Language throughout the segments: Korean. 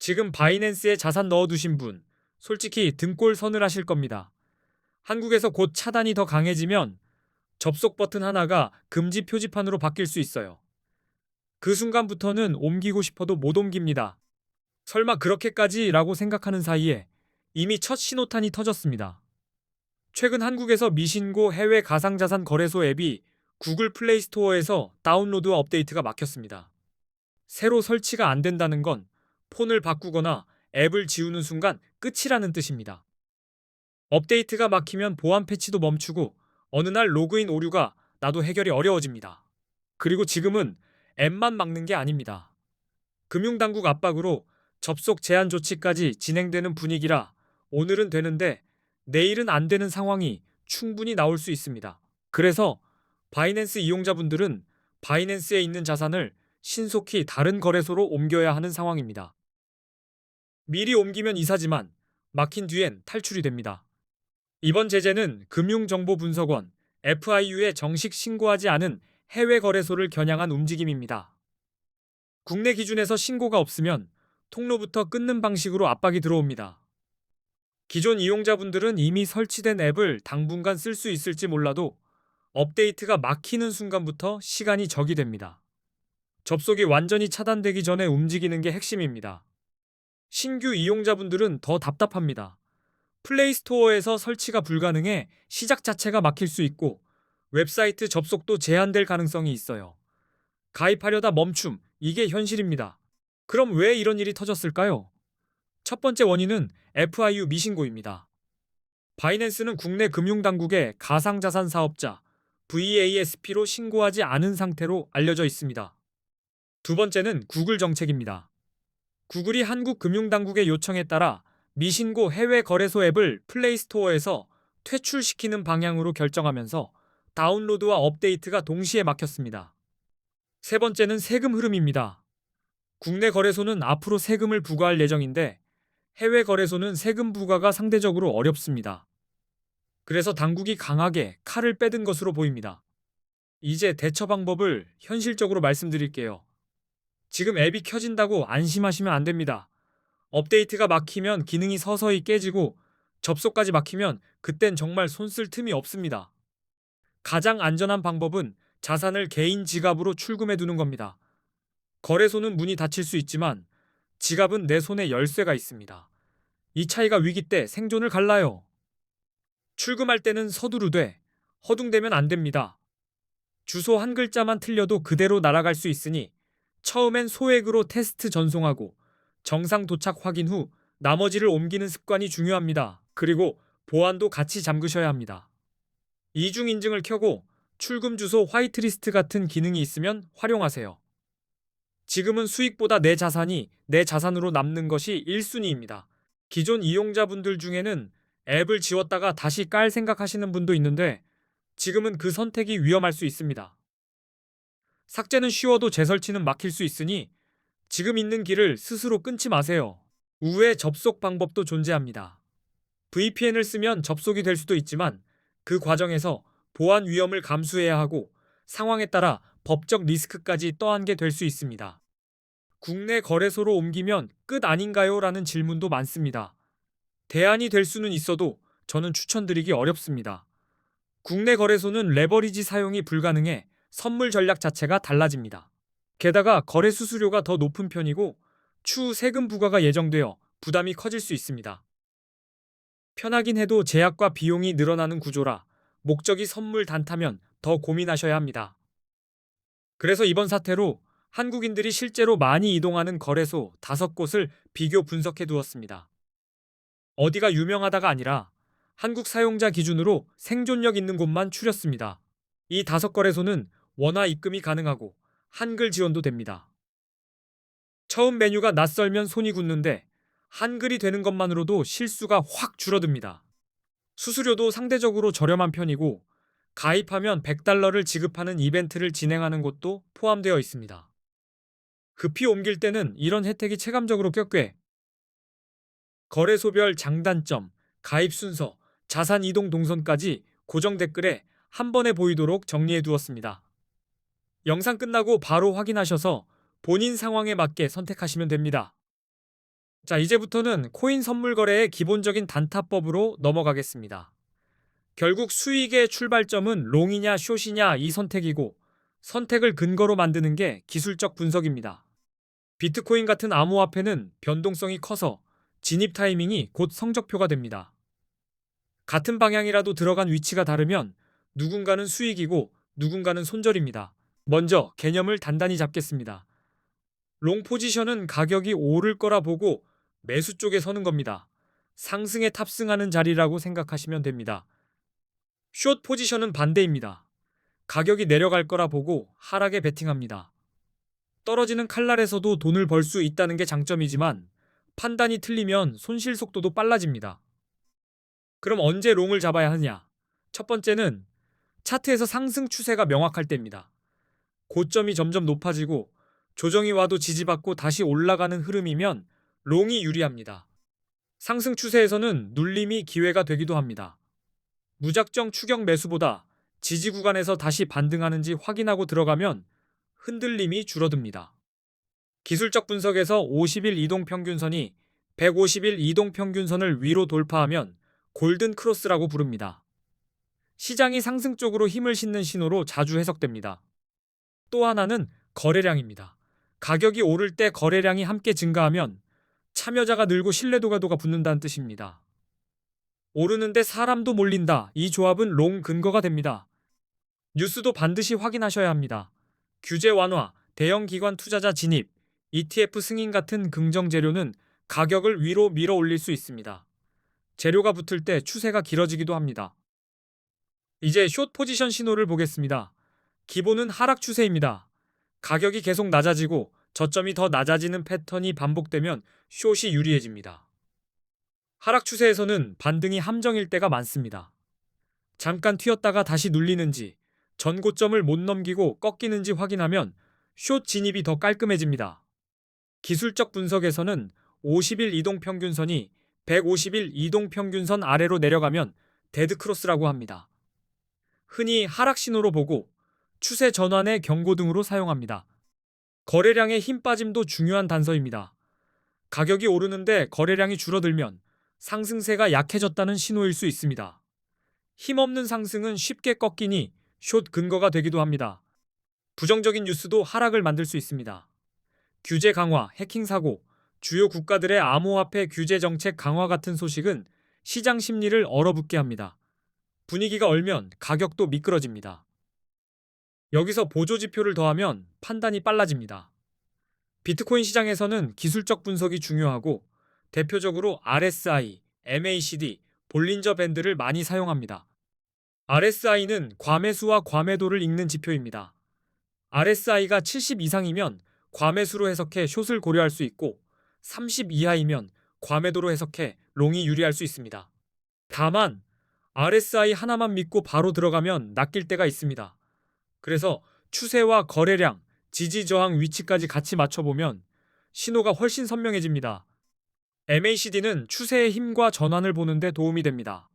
지금 바이낸스에 자산 넣어두신 분, 솔직히 등골 서늘하실 겁니다. 한국에서 곧 차단이 더 강해지면 접속 버튼 하나가 금지 표지판으로 바뀔 수 있어요. 그 순간부터는 옮기고 싶어도 못 옮깁니다. 설마 그렇게까지라고 생각하는 사이에 이미 첫 신호탄이 터졌습니다. 최근 한국에서 미신고 해외 가상자산 거래소 앱이 구글 플레이 스토어에서 다운로드와 업데이트가 막혔습니다. 새로 설치가 안 된다는 건 폰을 바꾸거나 앱을 지우는 순간 끝이라는 뜻입니다. 업데이트가 막히면 보안 패치도 멈추고 어느 날 로그인 오류가 나도 해결이 어려워집니다. 그리고 지금은 앱만 막는 게 아닙니다. 금융당국 압박으로 접속 제한 조치까지 진행되는 분위기라 오늘은 되는데 내일은 안 되는 상황이 충분히 나올 수 있습니다. 그래서 바이낸스 이용자분들은 바이낸스에 있는 자산을 신속히 다른 거래소로 옮겨야 하는 상황입니다. 미리 옮기면 이사지만 막힌 뒤엔 탈출이 됩니다. 이번 제재는 금융정보분석원 FIU에 정식 신고하지 않은 해외 거래소를 겨냥한 움직임입니다. 국내 기준에서 신고가 없으면 통로부터 끊는 방식으로 압박이 들어옵니다. 기존 이용자분들은 이미 설치된 앱을 당분간 쓸 수 있을지 몰라도 업데이트가 막히는 순간부터 시간이 적이 됩니다. 접속이 완전히 차단되기 전에 움직이는 게 핵심입니다. 신규 이용자분들은 더 답답합니다. 플레이스토어에서 설치가 불가능해 시작 자체가 막힐 수 있고 웹사이트 접속도 제한될 가능성이 있어요. 가입하려다 멈춤, 이게 현실입니다. 그럼 왜 이런 일이 터졌을까요? 첫 번째 원인은 FIU 미신고입니다. 바이낸스는 국내 금융당국에 가상자산 사업자 VASP로 신고하지 않은 상태로 알려져 있습니다. 두 번째는 구글 정책입니다. 구글이 한국 금융당국의 요청에 따라 미신고 해외 거래소 앱을 플레이스토어에서 퇴출시키는 방향으로 결정하면서 다운로드와 업데이트가 동시에 막혔습니다. 세 번째는 세금 흐름입니다. 국내 거래소는 앞으로 세금을 부과할 예정인데 해외 거래소는 세금 부과가 상대적으로 어렵습니다. 그래서 당국이 강하게 칼을 빼든 것으로 보입니다. 이제 대처 방법을 현실적으로 말씀드릴게요. 지금 앱이 켜진다고 안심하시면 안 됩니다. 업데이트가 막히면 기능이 서서히 깨지고 접속까지 막히면 그땐 정말 손 쓸 틈이 없습니다. 가장 안전한 방법은 자산을 개인 지갑으로 출금해 두는 겁니다. 거래소는 문이 닫힐 수 있지만 지갑은 내 손에 열쇠가 있습니다. 이 차이가 위기 때 생존을 갈라요. 출금할 때는 서두르되 허둥대면 안 됩니다. 주소 한 글자만 틀려도 그대로 날아갈 수 있으니 처음엔 소액으로 테스트 전송하고 정상 도착 확인 후 나머지를 옮기는 습관이 중요합니다. 그리고 보안도 같이 잠그셔야 합니다. 이중 인증을 켜고 출금 주소 화이트리스트 같은 기능이 있으면 활용하세요. 지금은 수익보다 내 자산이 내 자산으로 남는 것이 1순위입니다. 기존 이용자분들 중에는 앱을 지웠다가 다시 깔 생각하시는 분도 있는데 지금은 그 선택이 위험할 수 있습니다. 삭제는 쉬워도 재설치는 막힐 수 있으니 지금 있는 길을 스스로 끊지 마세요. 우회 접속 방법도 존재합니다. VPN을 쓰면 접속이 될 수도 있지만 그 과정에서 보안 위험을 감수해야 하고 상황에 따라 법적 리스크까지 떠안게 될 수 있습니다. 국내 거래소로 옮기면 끝 아닌가요? 라는 질문도 많습니다. 대안이 될 수는 있어도 저는 추천드리기 어렵습니다. 국내 거래소는 레버리지 사용이 불가능해 선물 전략 자체가 달라집니다. 게다가 거래 수수료가 더 높은 편이고 추후 세금 부과가 예정되어 부담이 커질 수 있습니다. 편하긴 해도 제약과 비용이 늘어나는 구조라 목적이 선물 단타면 더 고민하셔야 합니다. 그래서 이번 사태로 한국인들이 실제로 많이 이동하는 거래소 5곳을 비교 분석해 두었습니다. 어디가 유명하다가 아니라 한국 사용자 기준으로 생존력 있는 곳만 추렸습니다. 이 5거래소는 원화 입금이 가능하고 한글 지원도 됩니다. 처음 메뉴가 낯설면 손이 굳는데 한글이 되는 것만으로도 실수가 확 줄어듭니다. 수수료도 상대적으로 저렴한 편이고 가입하면 $100를 지급하는 이벤트를 진행하는 곳도 포함되어 있습니다. 급히 옮길 때는 이런 혜택이 체감적으로 껴꽤 거래소별 장단점, 가입 순서, 자산 이동 동선까지 고정 댓글에 한 번에 보이도록 정리해 두었습니다. 영상 끝나고 바로 확인하셔서 본인 상황에 맞게 선택하시면 됩니다. 자, 이제부터는 코인 선물 거래의 기본적인 단타법으로 넘어가겠습니다. 결국 수익의 출발점은 롱이냐 숏이냐 이 선택이고, 선택을 근거로 만드는 게 기술적 분석입니다. 비트코인 같은 암호화폐는 변동성이 커서 진입 타이밍이 곧 성적표가 됩니다. 같은 방향이라도 들어간 위치가 다르면 누군가는 수익이고 누군가는 손절입니다. 먼저 개념을 단단히 잡겠습니다. 롱 포지션은 가격이 오를 거라 보고 매수 쪽에 서는 겁니다. 상승에 탑승하는 자리라고 생각하시면 됩니다. 숏 포지션은 반대입니다. 가격이 내려갈 거라 보고 하락에 베팅합니다. 떨어지는 칼날에서도 돈을 벌 수 있다는 게 장점이지만 판단이 틀리면 손실 속도도 빨라집니다. 그럼 언제 롱을 잡아야 하냐? 첫 번째는 차트에서 상승 추세가 명확할 때입니다. 고점이 점점 높아지고 조정이 와도 지지받고 다시 올라가는 흐름이면 롱이 유리합니다. 상승 추세에서는 눌림이 기회가 되기도 합니다. 무작정 추격 매수보다 지지 구간에서 다시 반등하는지 확인하고 들어가면 흔들림이 줄어듭니다. 기술적 분석에서 50일 이동평균선이 150일 이동평균선을 위로 돌파하면 골든 크로스라고 부릅니다. 시장이 상승 쪽으로 힘을 싣는 신호로 자주 해석됩니다. 또 하나는 거래량입니다. 가격이 오를 때 거래량이 함께 증가하면 참여자가 늘고 신뢰도가 붙는다는 뜻입니다. 오르는데 사람도 몰린다. 이 조합은 롱 근거가 됩니다. 뉴스도 반드시 확인하셔야 합니다. 규제 완화, 대형 기관 투자자 진입, ETF 승인 같은 긍정 재료는 가격을 위로 밀어 올릴 수 있습니다. 재료가 붙을 때 추세가 길어지기도 합니다. 이제 숏 포지션 신호를 보겠습니다. 기본은 하락 추세입니다. 가격이 계속 낮아지고 저점이 더 낮아지는 패턴이 반복되면 숏이 유리해집니다. 하락 추세에서는 반등이 함정일 때가 많습니다. 잠깐 튀었다가 다시 눌리는지, 전고점을 못 넘기고 꺾이는지 확인하면 숏 진입이 더 깔끔해집니다. 기술적 분석에서는 50일 이동평균선이 150일 이동평균선 아래로 내려가면 데드크로스라고 합니다. 흔히 하락 신호로 보고 추세 전환의 경고 등으로 사용합니다. 거래량의 힘 빠짐도 중요한 단서입니다. 가격이 오르는데 거래량이 줄어들면 상승세가 약해졌다는 신호일 수 있습니다. 힘없는 상승은 쉽게 꺾이니 숏 근거가 되기도 합니다. 부정적인 뉴스도 하락을 만들 수 있습니다. 규제 강화, 해킹 사고, 주요 국가들의 암호화폐 규제 정책 강화 같은 소식은 시장 심리를 얼어붙게 합니다. 분위기가 얼면 가격도 미끄러집니다. 여기서 보조지표를 더하면 판단이 빨라집니다. 비트코인 시장에서는 기술적 분석이 중요하고 대표적으로 RSI, MACD, 볼린저 밴드를 많이 사용합니다. RSI는 과매수와 과매도를 읽는 지표입니다. RSI가 70 이상이면 과매수로 해석해 숏을 고려할 수 있고 30 이하이면 과매도로 해석해 롱이 유리할 수 있습니다. 다만 RSI 하나만 믿고 바로 들어가면 낚일 때가 있습니다. 그래서 추세와 거래량, 지지 저항 위치까지 같이 맞춰보면 신호가 훨씬 선명해집니다. MACD는 추세의 힘과 전환을 보는 데 도움이 됩니다.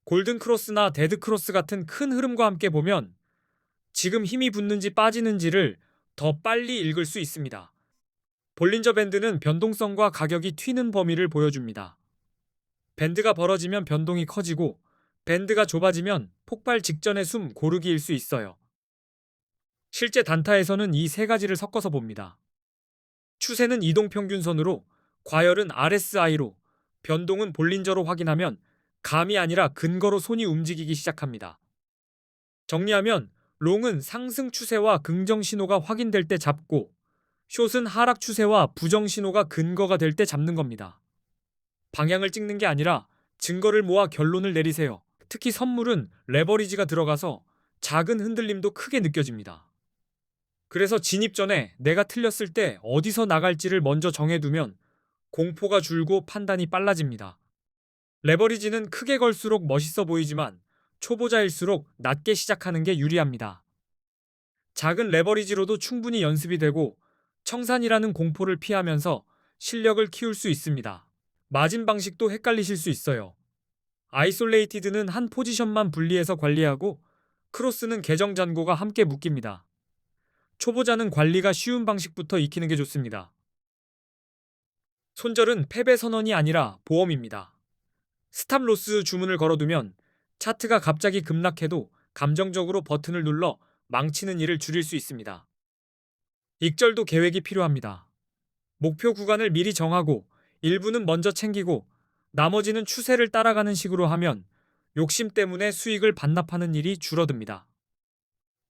골든 크로스나 데드 크로스 같은 큰 흐름과 함께 보면 지금 힘이 붙는지 빠지는지를 더 빨리 읽을 수 있습니다. 볼린저 밴드는 변동성과 가격이 튀는 범위를 보여줍니다. 밴드가 벌어지면 변동이 커지고 밴드가 좁아지면 폭발 직전의 숨 고르기일 수 있어요. 실제 단타에서는 이 세 가지를 섞어서 봅니다. 추세는 이동평균선으로, 과열은 RSI로, 변동은 볼린저로 확인하면 감이 아니라 근거로 손이 움직이기 시작합니다. 정리하면 롱은 상승 추세와 긍정 신호가 확인될 때 잡고 숏은 하락 추세와 부정 신호가 근거가 될 때 잡는 겁니다. 방향을 찍는 게 아니라 증거를 모아 결론을 내리세요. 특히 선물은 레버리지가 들어가서 작은 흔들림도 크게 느껴집니다. 그래서 진입 전에 내가 틀렸을 때 어디서 나갈지를 먼저 정해두면 공포가 줄고 판단이 빨라집니다. 레버리지는 크게 걸수록 멋있어 보이지만 초보자일수록 낮게 시작하는 게 유리합니다. 작은 레버리지로도 충분히 연습이 되고 청산이라는 공포를 피하면서 실력을 키울 수 있습니다. 마진 방식도 헷갈리실 수 있어요. 아이솔레이티드는 한 포지션만 분리해서 관리하고 크로스는 계정 잔고가 함께 묶입니다. 초보자는 관리가 쉬운 방식부터 익히는 게 좋습니다. 손절은 패배 선언이 아니라 보험입니다. 스탑로스 주문을 걸어두면 차트가 갑자기 급락해도 감정적으로 버튼을 눌러 망치는 일을 줄일 수 있습니다. 익절도 계획이 필요합니다. 목표 구간을 미리 정하고 일부는 먼저 챙기고 나머지는 추세를 따라가는 식으로 하면 욕심 때문에 수익을 반납하는 일이 줄어듭니다.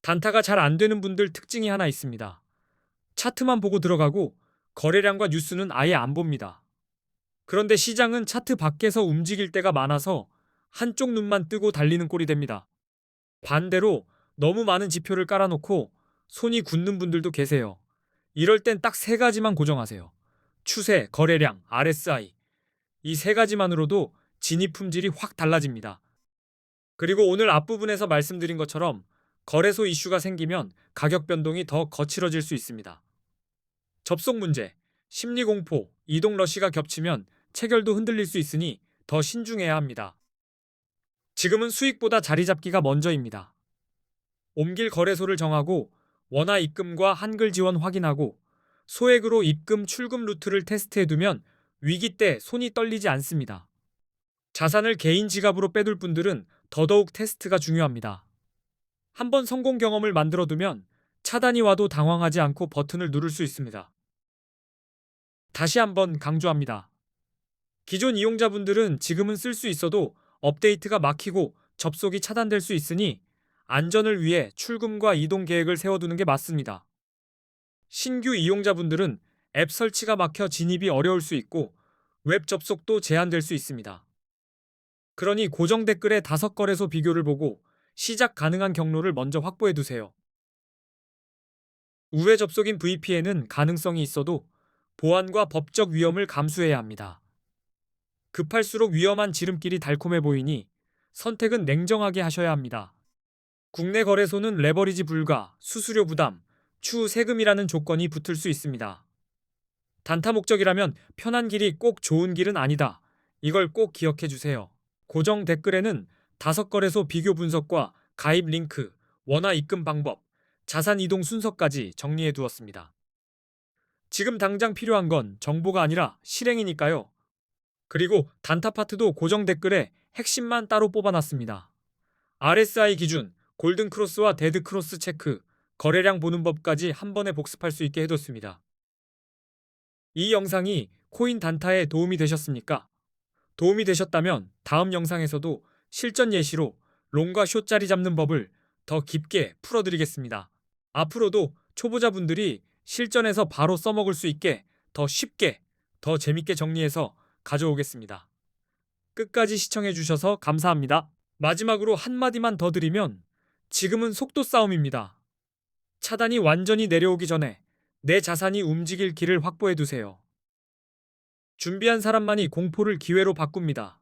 단타가 잘 안 되는 분들 특징이 하나 있습니다. 차트만 보고 들어가고 거래량과 뉴스는 아예 안 봅니다. 그런데 시장은 차트 밖에서 움직일 때가 많아서 한쪽 눈만 뜨고 달리는 꼴이 됩니다. 반대로 너무 많은 지표를 깔아놓고 손이 굳는 분들도 계세요. 이럴 땐 딱 세 가지만 고정하세요. 추세, 거래량, RSI. 이 세 가지만으로도 진입 품질이 확 달라집니다. 그리고 오늘 앞부분에서 말씀드린 것처럼 거래소 이슈가 생기면 가격 변동이 더 거칠어질 수 있습니다. 접속 문제, 심리 공포, 이동 러시가 겹치면 체결도 흔들릴 수 있으니 더 신중해야 합니다. 지금은 수익보다 자리 잡기가 먼저입니다. 옮길 거래소를 정하고 원화 입금과 한글 지원 확인하고 소액으로 입금 출금 루트를 테스트해두면 위기 때 손이 떨리지 않습니다. 자산을 개인 지갑으로 빼둘 분들은 더더욱 테스트가 중요합니다. 한번 성공 경험을 만들어두면 차단이 와도 당황하지 않고 버튼을 누를 수 있습니다. 다시 한번 강조합니다. 기존 이용자분들은 지금은 쓸 수 있어도 업데이트가 막히고 접속이 차단될 수 있으니 안전을 위해 출금과 이동 계획을 세워두는 게 맞습니다. 신규 이용자분들은 앱 설치가 막혀 진입이 어려울 수 있고 웹 접속도 제한될 수 있습니다. 그러니 고정 댓글의 5거래소 비교를 보고 시작 가능한 경로를 먼저 확보해 두세요. 우회 접속인 VPN은 가능성이 있어도 보안과 법적 위험을 감수해야 합니다. 급할수록 위험한 지름길이 달콤해 보이니 선택은 냉정하게 하셔야 합니다. 국내 거래소는 레버리지 불가, 수수료 부담, 추후 세금이라는 조건이 붙을 수 있습니다. 단타 목적이라면 편한 길이 꼭 좋은 길은 아니다. 이걸 꼭 기억해 주세요. 고정 댓글에는 5거래소 비교 분석과 가입 링크, 원화 입금 방법, 자산 이동 순서까지 정리해 두었습니다. 지금 당장 필요한 건 정보가 아니라 실행이니까요. 그리고 단타 파트도 고정 댓글에 핵심만 따로 뽑아놨습니다. RSI 기준, 골든 크로스와 데드 크로스 체크, 거래량 보는 법까지 한 번에 복습할 수 있게 해뒀습니다. 이 영상이 코인 단타에 도움이 되셨습니까? 도움이 되셨다면 다음 영상에서도 실전 예시로 롱과 숏 자리 잡는 법을 더 깊게 풀어드리겠습니다. 앞으로도 초보자분들이 실전에서 바로 써먹을 수 있게 더 쉽게, 더 재밌게 정리해서 가져오겠습니다. 끝까지 시청해주셔서 감사합니다. 마지막으로 한마디만 더 드리면 지금은 속도 싸움입니다. 차단이 완전히 내려오기 전에 내 자산이 움직일 길을 확보해두세요. 준비한 사람만이 공포를 기회로 바꿉니다.